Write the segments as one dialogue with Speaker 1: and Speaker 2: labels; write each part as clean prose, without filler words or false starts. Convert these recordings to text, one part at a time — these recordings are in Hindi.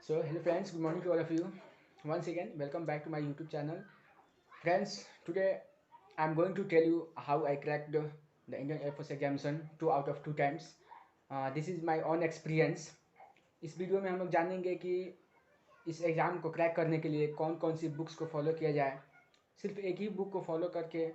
Speaker 1: So hello friends, good morning to all of you. Once again, welcome back to my YouTube channel. Friends, today I'm going to tell you how I cracked the Indian Air Force examination 2 out of 2 times. This is my own experience. इस वीडियो में हम लोग जानेंगे कि इस एग्ज़ाम को क्रैक करने के लिए कौन कौन सी बुक्स को फॉलो किया जाए। सिर्फ एक ही बुक को फॉलो करके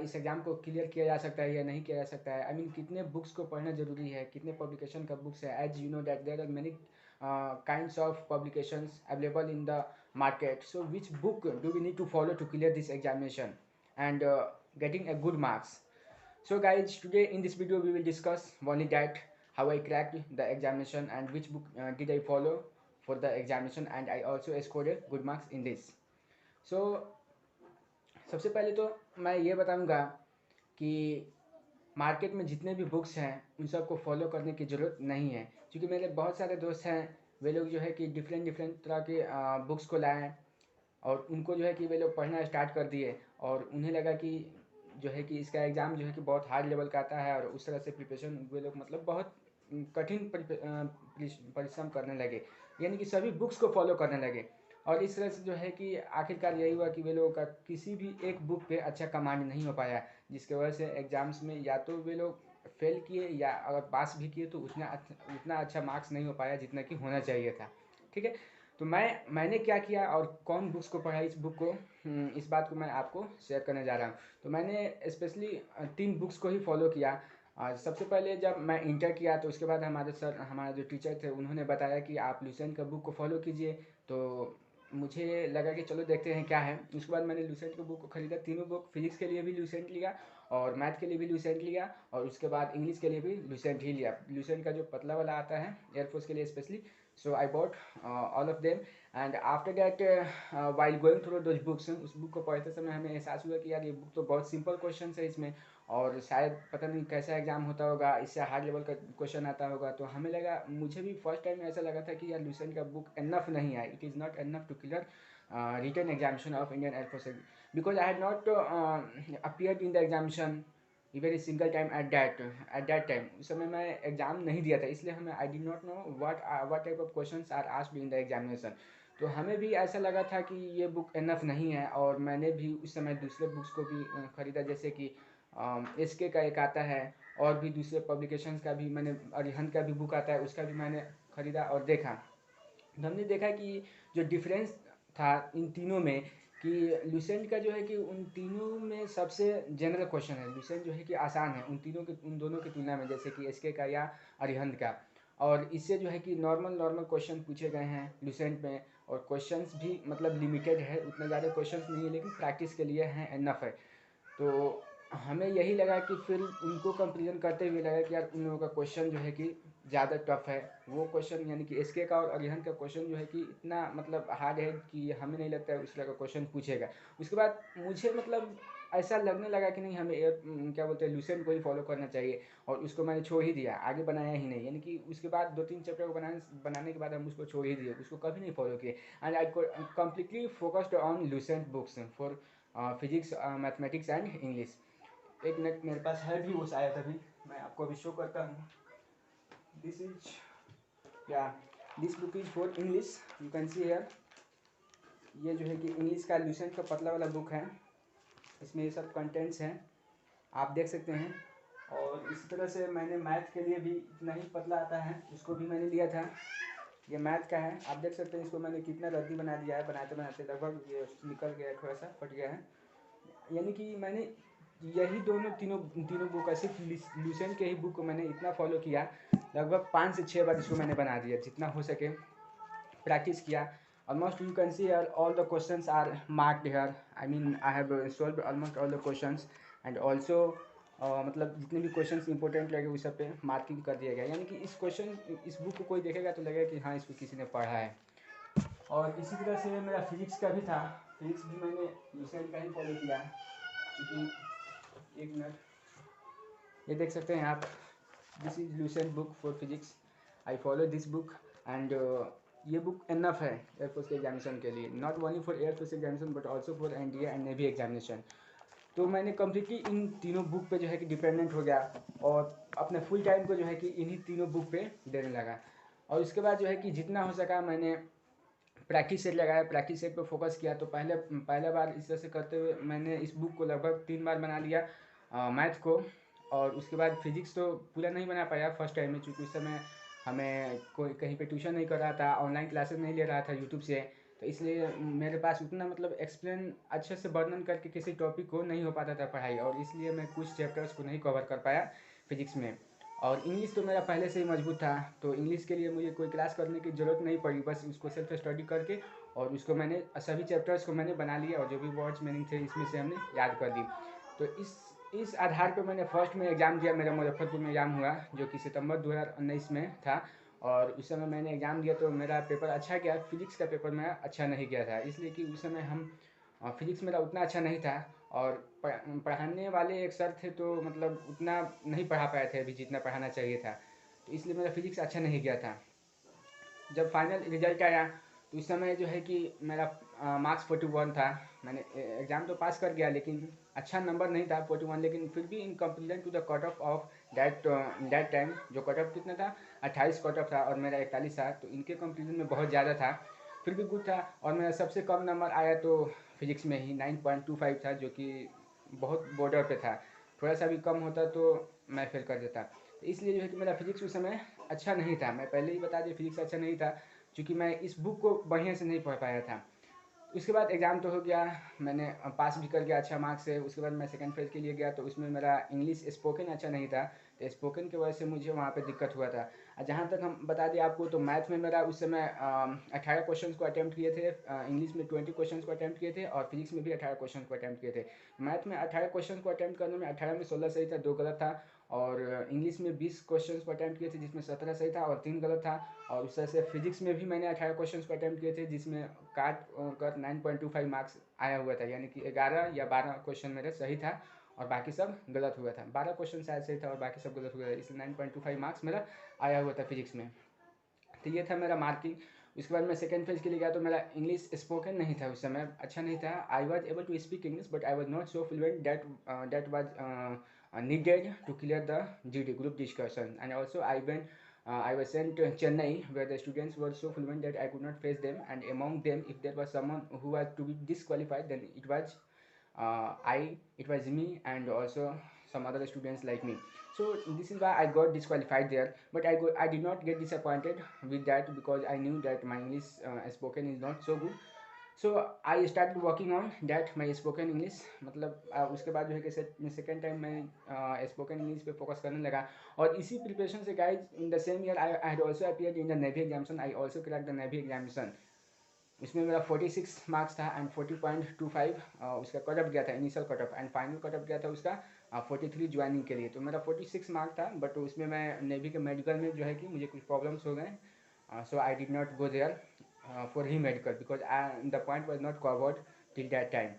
Speaker 1: इस एग्ज़ाम को क्लियर किया जा सकता है या नहीं किया जा सकता है। आई मीन कितने बुक्स को पढ़ना ज़रूरी है, कितने पब्लिकेशन का बुक्स है। As you know that there are many kinds of publications available in the market. So which book do we need to follow to clear this examination and getting a good marks? So guys, today in this video we will discuss only that how I cracked the examination and which book did I follow for the examination, and I also scored a good marks in this. So सबसे पहले तो मैं ये बताऊंगा कि मार्केट में जितने भी बुक्स हैं उन सबको फॉलो करने की ज़रूरत नहीं है, क्योंकि मेरे बहुत सारे दोस्त हैं, वे लोग जो है कि डिफरेंट डिफरेंट तरह के बुक्स को लाए और उनको जो है कि वे लोग पढ़ना स्टार्ट कर दिए और उन्हें लगा कि जो है कि इसका एग्ज़ाम जो है कि बहुत हार्ड लेवल का आता है और उस तरह से प्रिपरेशन वे लोग मतलब बहुत कठिन परिश्रम करने लगे, यानी कि सभी बुक्स को फॉलो करने लगे। और इस तरह से जो है कि आखिरकार यही हुआ कि वे लोगों का किसी भी एक बुक पे अच्छा कमांड नहीं हो पाया, जिसकी वजह से एग्ज़ाम्स में या तो वे लोग फेल किए या अगर पास भी किए तो उतना अच्छा मार्क्स नहीं हो पाया जितना कि होना चाहिए था। ठीक है, तो मैंने क्या किया और कौन बुक्स को पढ़ा इस बुक को, इस बात को मैं आपको शेयर करने जा रहा हूँ। तो मैंने स्पेशली 3 बुक्स को ही फॉलो किया। सबसे पहले जब मैं इंटर किया तो उसके बाद हमारे जो टीचर थे उन्होंने बताया कि आप लुसेंट का बुक को फॉलो कीजिए। तो मुझे लगा कि चलो देखते हैं क्या है। उसके बाद मैंने लुसेंट की बुक को ख़रीदा, तीनों बुक, फिजिक्स के लिए भी लुसेंट लिया और मैथ के लिए भी लुसेंट लिया और उसके बाद इंग्लिश के लिए भी लुसेंट ही लिया। लुसेंट का जो पतला वाला आता है एयरफोर्स के लिए specially, so I bought all of them. And after that while going through those books, उस बुक को पढ़ते समय हमें एहसास हुआ कि यार ये बुक तो बहुत सिंपल क्वेश्चन है इसमें, और शायद पता नहीं कैसा एग्जाम होता होगा, इससे हार्ड लेवल का क्वेश्चन आता होगा। तो हमें लगा, मुझे भी फर्स्ट टाइम ऐसा लगा था कि यार लुसेंट का बुक एनफ नहीं है, it is not enough to clear written examination of Indian Air Force, because I had not appeared in the examination even a single time at that time। उस समय मैं एग्ज़ाम नहीं दिया था, इसलिए हमें I did not know what type of questions are asked in the examination. तो हमें भी ऐसा लगा था कि ये बुक एनफ नहीं है, और मैंने भी उस समय दूसरे बुक्स को भी ख़रीदा, जैसे कि SK का एक आता है और भी दूसरे पब्लिकेशंस का भी मैंने, अरिहंत का भी बुक आता है, उसका भी मैंने ख़रीदा और देखा। तो हमने देखा कि जो डिफरेंस था इन तीनों में, कि लुसेंट का जो है कि उन तीनों में सबसे जनरल क्वेश्चन है, लुसेंट जो है कि आसान है उन दोनों की तुलना में, जैसे कि SK का या अरिहंत का। और इससे जो है कि नॉर्मल क्वेश्चन पूछे गए हैं लुसेंट में, और क्वेश्चंस भी मतलब लिमिटेड है, उतने ज़्यादा क्वेश्चंस नहीं है, लेकिन प्रैक्टिस के लिए हैं, एनफ है। तो हमें यही लगा कि फिर उनको कंपेरिजन करते हुए लगा कि यार उन लोगों का क्वेश्चन जो है कि ज़्यादा टफ है। वो क्वेश्चन यानी कि SK का और अरिहंत का क्वेश्चन जो है कि इतना मतलब हार्ड है कि हमें नहीं लगता है उस तरह का क्वेश्चन पूछेगा। उसके बाद मुझे मतलब ऐसा लगने लगा कि नहीं, हमें क्या बोलते हैं, लुसेंट को ही फॉलो करना चाहिए, और उसको मैंने छोड़ ही दिया, आगे बनाया ही नहीं। यानी कि उसके बाद 2-3 चैप्टर को बनाने के बाद हम उसको छोड़ ही दिए, उसको कभी नहीं फॉलो किए। And I completely focused on Lucent books for physics, mathematics and English. एक मिनट, मेरे पास है भी वो शायद, अभी मैं आपको अभी शो करता हूँ। दिस इज, या this book is for English, you can see here. ये जो है कि इंग्लिश का लुसेंट का पतला वाला बुक है, इसमें ये सब कंटेंट्स हैं, आप देख सकते हैं। और इसी तरह से मैंने मैथ के लिए भी इतना ही पतला आता है, उसको भी मैंने लिया था। ये मैथ का है, आप देख सकते हैं इसको मैंने कितना रद्दी बना दिया है, बनाते बनाते लगभग ये निकल गया, थोड़ा सा फट गया है। यानी कि मैंने यही तीनों बुक, सिर्फ लुसेंट के ही बुक को मैंने इतना फॉलो किया, लगभग 5 से 6 बार इसको मैंने बना दिया, जितना हो सके प्रैक्टिस किया। Almost you can see all the questions are marked here, I mean I have solved almost all the questions. And also मतलब जितने भी क्वेश्चंस इंपॉर्टेंट लगे उस सब पे मार्किंग कर दिया गया, यानी कि इस बुक को कोई देखेगा तो लगेगा कि हाँ, इसको किसी ने पढ़ा है। और इसी तरह से मेरा फिजिक्स का भी था, फिजिक्स भी मैंने लुसेंट का ही फॉलो किया, क्योंकि एक मिनट, ये देख सकते हैं आप, this is Lucent book for physics, I follow this book. And ये बुक एनफ है एयरफोर्स के एग्जामिनेशन के लिए, not only for air force examination but also for NDA and navy examination. तो मैंने कम्प्लीटली इन तीनों बुक पे जो है कि डिपेंडेंट हो गया, और अपने फुल टाइम को जो है कि इन्हीं तीनों बुक पे देने लगा। और उसके बाद जो है कि जितना हो सका मैंने प्रैक्टिस सेट लगाया, प्रैक्टिस सेट पे फोकस किया। तो पहला बार इस तरह से करते हुए मैंने इस बुक को लगभग 3 बार बना लिया, मैथ को। और उसके बाद फिजिक्स तो पूरा नहीं बना पाया फर्स्ट टाइम में, क्योंकि उस समय हमें कोई कहीं पे ट्यूशन नहीं कर रहा था, ऑनलाइन क्लासेस नहीं ले रहा था यूट्यूब से। तो इसलिए मेरे पास उतना मतलब एक्सप्लेन अच्छे से वर्णन करके किसी टॉपिक को नहीं हो पाता था पढ़ाई, और इसलिए मैं कुछ चैप्टर्स को नहीं कवर कर पाया फिजिक्स में। और इंग्लिश तो मेरा पहले से ही मजबूत था, तो इंग्लिश के लिए मुझे कोई क्लास करने की ज़रूरत नहीं पड़ी, बस उसको सेल्फ स्टडी करके और उसको मैंने सभी चैप्टर्स को मैंने बना लिया, और जो भी वर्ड्स मीनिंग थे इसमें से हमने याद कर दी। तो इस आधार पर मैंने फर्स्ट में एग्ज़ाम दिया। मेरा मुजफ्फरपुर में एग्ज़ाम हुआ, जो कि सितंबर 2019 में था। और उस समय मैंने एग्ज़ाम दिया तो मेरा पेपर अच्छा गया। फिजिक्स का पेपर मेरा अच्छा नहीं गया था, इसलिए कि उस समय हम फिजिक्स मेरा उतना अच्छा नहीं था, और पढ़ाने वाले एक सर थे तो मतलब उतना नहीं पढ़ा पाए थे अभी जितना पढ़ाना चाहिए था। तो इसलिए मेरा फिजिक्स अच्छा नहीं गया था। जब फाइनल रिजल्ट आया तो उस समय जो है कि मेरा मार्क्स 41 था। मैंने एग्ज़ाम तो पास कर गया, लेकिन अच्छा नंबर नहीं था 41, लेकिन फिर भी in comparison to the cut off of that time, जो कट ऑफ कितना था, 28 कट ऑफ था और मेरा 41 था, तो इनके कंपेरिजन में बहुत ज़्यादा था। फिर भी गुड था। और मेरा सबसे कम नंबर आया तो फिजिक्स में ही 9.25 था, जो कि बहुत बॉर्डर पे था। थोड़ा सा भी कम होता तो मैं फेल कर देता। तो इसलिए जो है कि मेरा फिजिक्स उस समय अच्छा नहीं था। मैं पहले ही बता दिया फिजिक्स अच्छा नहीं था, क्योंकि मैं इस बुक को बढ़िया से नहीं पढ़ पाया था। उसके बाद एग्ज़ाम तो हो गया, मैंने पास भी कर गया अच्छा मार्क्स से। उसके बाद मैं सेकंड फेज़ के लिए गया, तो उसमें मेरा इंग्लिश स्पोकन अच्छा नहीं था, तो स्पोकन की वजह से मुझे वहाँ पे दिक्कत हुआ था। जहाँ तक हम बता दें आपको, तो मैथ में मेरा उस समय 18 क्वेश्चन को अटैम्प्ट किए थे, इंग्लिश में 20 क्वेश्चन को अटैम्प्ट किए थे, और फिजिक्स में भी 18 क्वेश्चन को अटैम्प्ट किए थे। मैथ में 18 क्वेश्चन को अटैम्प्ट करने में 18 में 16 सही था, 2 गलत था। और इंग्लिश में 20 क्वेश्चन को अटैम्प्ट किए थे, जिसमें 17 सही था और 3 गलत था। और उस तरह से फिजिक्स में भी मैंने 18 क्वेश्चन को अटैम्प्ट किए थे, जिसमें काट कर 9.25 मार्क्स आया हुआ था, यानी कि 11 या 12 क्वेश्चन मेरे सही था और बाकी सब गलत हुआ था। 12 क्वेश्चन शायद सही था और बाकी सब गलत हुआ था, इसलिए 9.25 मार्क्स मेरा आया हुआ था फिजिक्स में। तो ये था मेरा मार्किंग। उसके बाद मैं सेकंड फेज के लिए गया, तो मेरा इंग्लिश स्पोकन नहीं था उस समय, अच्छा नहीं था। I was able to speak English, but I was not so fluent that was needed to clear the GD group discussion. And also I was sent to Chennai, where the students were so fluent that I could not face them, and among them if there was someone who was to be disqualified, then it was me, and also some other students like me. So this is why I got disqualified there, but I did not get disappointed with that, because I knew that my English spoken is not so good. So I start working on that my spoken English. मतलब उसके बाद जो है कि सेकेंड टाइम मैं स्पोकन इंग्लिश पे फोकस करने लगा। और इसी प्रिपरेशन से guys, in the same year I had also appeared in the navy examination. I also crack the navy examination. इसमें मेरा 46 मार्क्स था एंड 40.25 उसका कट ऑफ गया था, initial cut off, and final cut off गया था उसका 43 ज्वाइनिंग के लिए। तो मेरा 46 मार्क था, बट उसमें मैं नेवी के मेडिकल में जो है कि मुझे कुछ प्रॉब्लम्स हो गए, so I did not go there for re-medical, because the point was not covered till that time.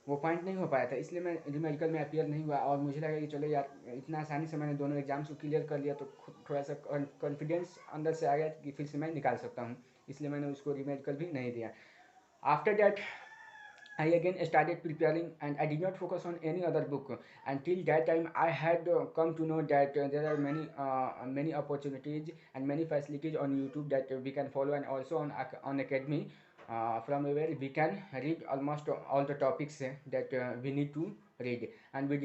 Speaker 1: वो पॉइंट नहीं हो पाया था, इसलिए मैं री मेडिकल में अपियर नहीं हुआ। और मुझे लगा कि चलो यार, इतना आसानी से मैंने दोनों एग्जाम्स को क्लियर कर लिया, तो थोड़ा सा कॉन्फिडेंस अंदर से आ गया कि फिर से मैं निकाल सकता हूँ, इसलिए मैंने उसको री मेडिकल भी नहीं दिया। After that I again started preparing, and I did not focus on any other book. Until that time, I had come to know that there are many opportunities and many facilities on YouTube that we can follow, and also on Academy, from where we can read almost all the topics that we need to read, and we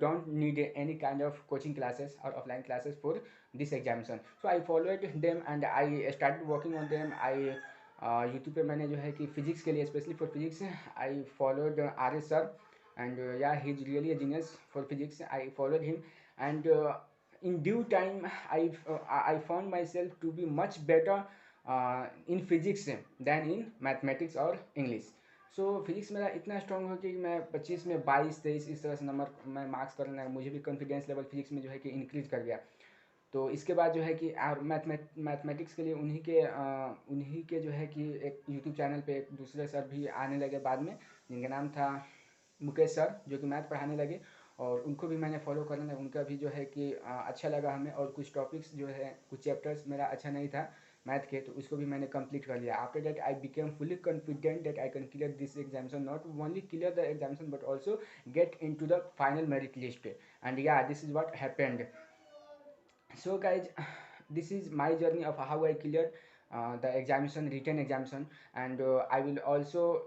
Speaker 1: don't need any kind of coaching classes or offline classes for this examination. So I followed them and I started working on them. I YouTube पे मैंने जो है कि फिजिक्स के लिए, specially for physics, I followed R S sir, and yeah he is really a genius for physics. I followed him, and in due time I found myself to be much better in physics than in mathematics और English. सो फिजिक्स मेरा इतना स्ट्रॉन्ग हो कि मैं 25 में 22 23 इस तरह से नंबर मैं मार्क्स करने लगा। मुझे भी कॉन्फिडेंस लेवल फिजिक्स में जो है कि इंक्रीज कर गया। तो इसके बाद जो है कि मैथमेटिक्स के लिए उन्हीं के जो है कि एक यूट्यूब चैनल पे एक दूसरे सर भी आने लगे बाद में, जिनका नाम था मुकेश सर, जो कि मैथ पढ़ाने लगे, और उनको भी मैंने फॉलो करने लगा। उनका भी जो है कि अच्छा लगा हमें, और कुछ टॉपिक्स जो है, कुछ चैप्टर्स मेरा अच्छा नहीं था मैथ के, तो उसको भी मैंने कंप्लीट कर लिया। After that I became fully confident that I can clear this examination, not only clear the examination but also get into the final merit list, and yeah this is what happened. So guys, this is my journey of how I clear the examination, written examination, and I will also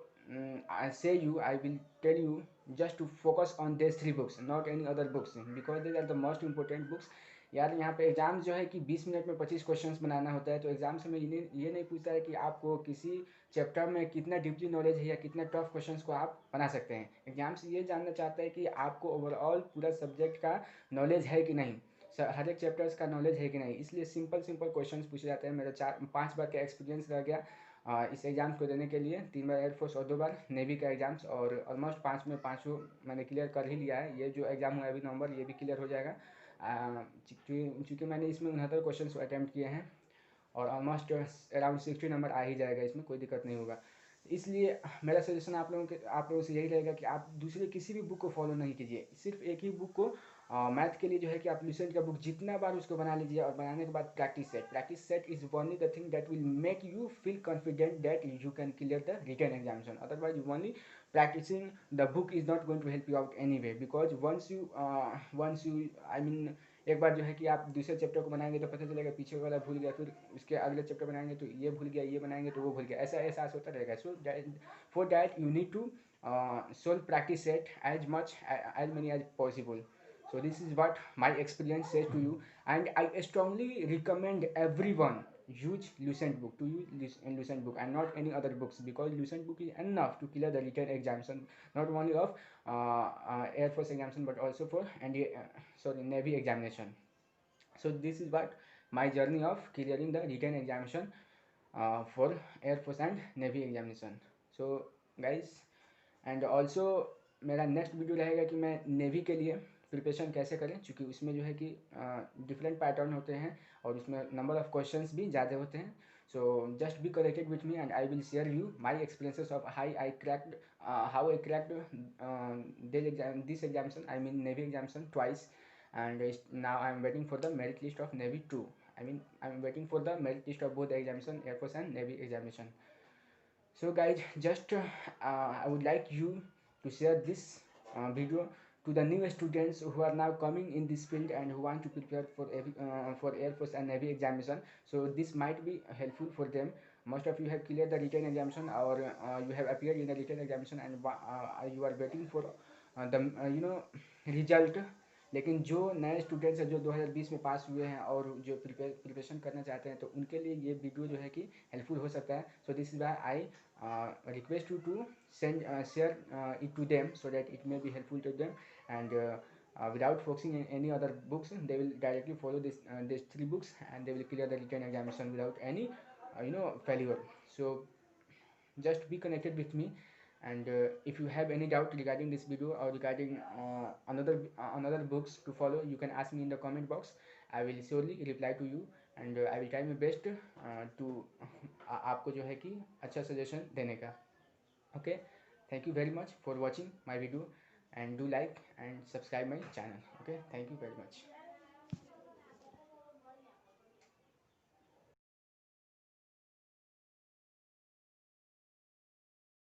Speaker 1: I say you, I will tell you just to focus on these three books, not any other books, because these are the most important books. यार यहाँ पे एग्जाम जो है कि 20 मिनट में 25 क्वेश्चंस बनाना होता है, तो एग्जाम से मैं ये नहीं पूछता है कि आपको किसी चैप्टर में कितना डीपली नॉलेज है या कितना टफ क्वेश्चंस को आप बना सकते हैं। एग्जाम से ये जानना चाहता है कि आपको ओवरऑल पूरा सब्जेक्ट का नॉलेज है कि नहीं, हर एक चैप्टर्स का नॉलेज है कि नहीं। इसलिए सिंपल सिंपल क्वेश्चंस पूछे जाते हैं। मेरा 4-5 बार का एक्सपीरियंस रह गया इस एग्ज़ाम को देने के लिए, 3 बार एयरफोर्स और 2 बार नेवी का एग्ज़ाम्स, और ऑलमोस्ट 5 में 5 मैंने क्लियर कर ही लिया है। ये जो एग्ज़ाम हुआ है अभी नवंबर, ये भी क्लियर हो जाएगा, चूँकि मैंने इसमें 69 क्वेश्चन अटैम्प्ट किए हैं और ऑलमोस्ट अराउंड 60 नंबर आ ही जाएगा, इसमें कोई दिक्कत नहीं होगा। इसलिए मेरा सजेशन आप लोगों से यही रहेगा कि आप दूसरे किसी भी बुक को फॉलो नहीं कीजिए, सिर्फ एक ही बुक को मैथ के लिए जो है कि आप लुसेंट का बुक जितना बार उसको बना लीजिए, और बनाने के बाद practice set is only the thing that will make you feel confident that you can clear the written examination. Otherwise only practicing the book is not going to help you out anyway, because once you I mean एक बार जो है कि आप दूसरे चैप्टर को बनाएंगे तो पता चलेगा पीछे वाला भूल गया, फिर उसके अगले चैप्टर बनाएंगे तो ये भूल गया, ये बनाएंगे तो वो भूल गया, ऐसा एहसास होता रहेगा। So for that you need to solve practice set as many as possible. So this is what my experience says to you, and I strongly recommend everyone use Lucent book, to use Lucent book and not any other books, because Lucent book is enough to clear the written examination, not only of Air Force examination but also for Navy examination. So this is what my journey of clearing the written examination for Air Force and Navy examination. So guys, and also मेरा नेक्स्ट वीडियो रहेगा कि मैं नेवी के लिए प्रिपरेशन कैसे करें, क्योंकि उसमें जो है कि डिफरेंट पैटर्न होते हैं और उसमें नंबर ऑफ क्वेश्चंस भी ज़्यादा होते हैं। So just be connected with me and I will share you my experiences of how I cracked this examination, I mean navy examination twice, and now I am waiting for the merit list of Navy 2. I am waiting for the merit list of both the examination, Air Force and Navy examination. So guys, just I would like you to share this video to the new students who are now coming in this field and who want to prepare for Air Force and Navy examination. So this might be helpful for them. Most of you have cleared the written examination, or you have appeared in the written examination, and you are waiting for the result. लेकिन जो नए स्टूडेंट्स हैं जो 2020 में पास हुए हैं और जो प्रिपरेशन करना चाहते हैं, तो उनके लिए ये वीडियो जो है कि हेल्पफुल हो सकता है. So this is why I request you to share it to them, so that it may be helpful to them, and without focusing in any other books, they will directly follow these 3 books and they will clear the written examination without any failure. So just be connected with me, and if you have any doubt regarding this video or regarding another books to follow, you can ask me in the comment box. I will surely reply to you, and I will try my best to आपको जो है कि अच्छा सजेशन देने का. Okay, thank you very much for watching my video, and do like and subscribe my channel. Okay, thank you very much.